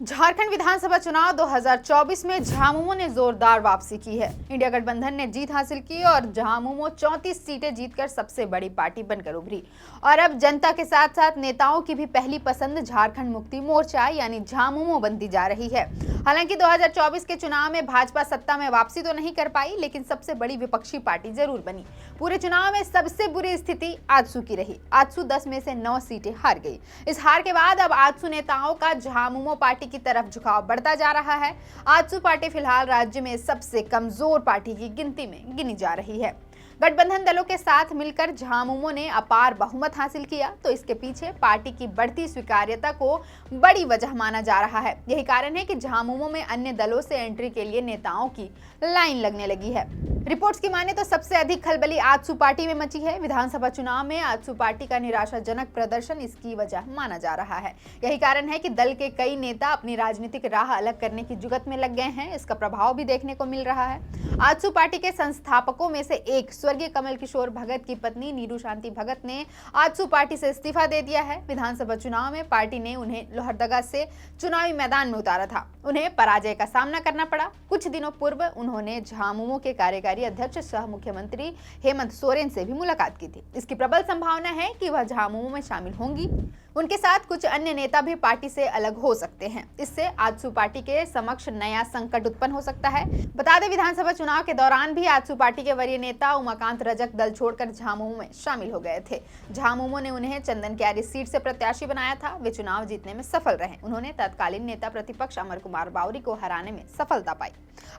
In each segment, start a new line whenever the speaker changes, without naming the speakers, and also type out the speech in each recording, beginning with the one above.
झारखंड विधानसभा चुनाव 2024 में झामुमो ने जोरदार वापसी की है। इंडिया गठबंधन ने जीत हासिल की और झामुमो 34 सीटें जीतकर सबसे बड़ी पार्टी बनकर उभरी। और अब जनता के साथ साथ नेताओं की भी पहली पसंद झारखंड मुक्ति मोर्चा यानी झामुमो बनती जा रही है। हालांकि 2024 के चुनाव में भाजपा सत्ता में वापसी तो नहीं कर पाई, लेकिन सबसे बड़ी विपक्षी पार्टी जरूर बनी। पूरे चुनाव में सबसे बुरी स्थिति आजसू की रही। आजसू 10 में से 9 सीटें हार गई। इस हार के बाद अब आजसू नेताओं का झामुमो पार्टी की तरफ झुकाव बढ़ता जा रहा है। आजसू पार्टी फिलहाल राज्य में सबसे कमजोर पार्टी की गिनती में गिनी जा रही है। गठबंधन दलों के साथ मिलकर झामुमो ने अपार बहुमत हासिल किया, तो इसके पीछे पार्टी की बढ़ती स्वीकार्यता को बड़ी वजह माना जा रहा है। यही कारण है कि झामुमो में अन्य दलों से एंट्री के लिए नेताओं की लाइन लगने लगी है। रिपोर्ट्स की माने तो सबसे अधिक खलबली आजसू पार्टी में मची है। विधानसभा चुनाव में आजसू पार्टी का निराशाजनक प्रदर्शन इसकी वजह माना जा रहा है। यही कारण है कि दल के कई नेता अपनी राजनीतिक राह अलग करने की जुगत में लग गए हैं। इसका प्रभाव भी देखने को मिल रहा है। आजसू पार्टी के संस्थापकों में से एक स्वर्गीय कमल किशोर भगत की पत्नी नीरू शांति भगत ने आजसू पार्टी से इस्तीफा दे दिया है। विधानसभा चुनाव में पार्टी ने उन्हें लोहरदगा से चुनावी मैदान में उतारा था। उन्हें पराजय का सामना करना पड़ा। कुछ दिनों पूर्व उन्होंने झामुमो के कार्यकारी अध्यक्ष सह मुख्यमंत्री हेमंत सोरेन से भी मुलाकात की थी। इसकी प्रबल संभावना है कि वह झामुमो में शामिल होंगी। उनके साथ कुछ अन्य नेता भी पार्टी से अलग हो सकते हैं। इससे आजसू पार्टी के समक्ष नया संकट उत्पन्न हो सकता है। बता दें, विधानसभा चुनाव के दौरान भी आजसू पार्टी के वरीय नेता उमाकांत रजक दल छोड़कर झामुमो में शामिल हो गए थे। झामुमो ने उन्हें चंदन क्यारी सीट से प्रत्याशी बनाया था। वे चुनाव जीतने में सफल रहे। उन्होंने तत्कालीन नेता प्रतिपक्ष अमर कुमार बावरी को हराने में सफलता पाई।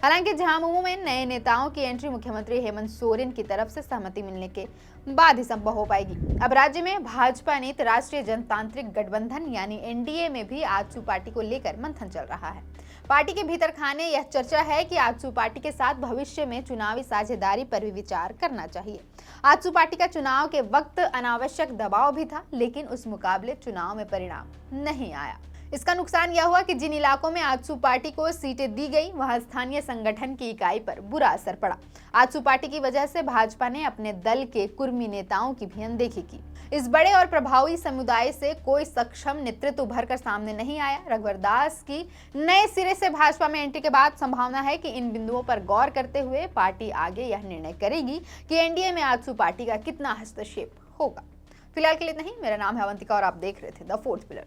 हालांकि झामुमो में नए नेताओं की एंट्री मुख्यमंत्री हेमंत सोरेन की तरफ से सहमति मिलने के बाद ही संभव हो पाएगी। अब राज्य में भाजपा नीत राष्ट्रीय जनतांत्रिक गठबंधन यानी एनडीए में भी आजसू पार्टी को लेकर मंथन चल रहा है। पार्टी के भीतर खाने यह चर्चा है कि आजसू पार्टी के साथ भविष्य में चुनावी साझेदारी पर भी विचार करना चाहिए। आजसू पार्टी का चुनाव के वक्त अनावश्यक दबाव भी था, लेकिन उस मुकाबले चुनाव में परिणाम नहीं आया। इसका नुकसान यह हुआ कि जिन इलाकों में आजसू पार्टी को सीटें दी गई, वहां स्थानीय संगठन की इकाई पर बुरा असर पड़ा। आजसू पार्टी की वजह से भाजपा ने अपने दल के कुर्मी नेताओं की भी अनदेखी की। इस बड़े और प्रभावी समुदाय से कोई सक्षम नेतृत्व उभर कर सामने नहीं आया। रघुवर दास की नए सिरे से भाजपा में एंट्री के बाद संभावना है कि इन बिंदुओं पर गौर करते हुए पार्टी आगे यह निर्णय करेगी कि एनडीए में आजसू पार्टी का कितना हस्तक्षेप होगा। फिलहाल के लिए नहीं। मेरा नाम है अवंतिका और आप देख रहे थे द फोर्थ पिलर।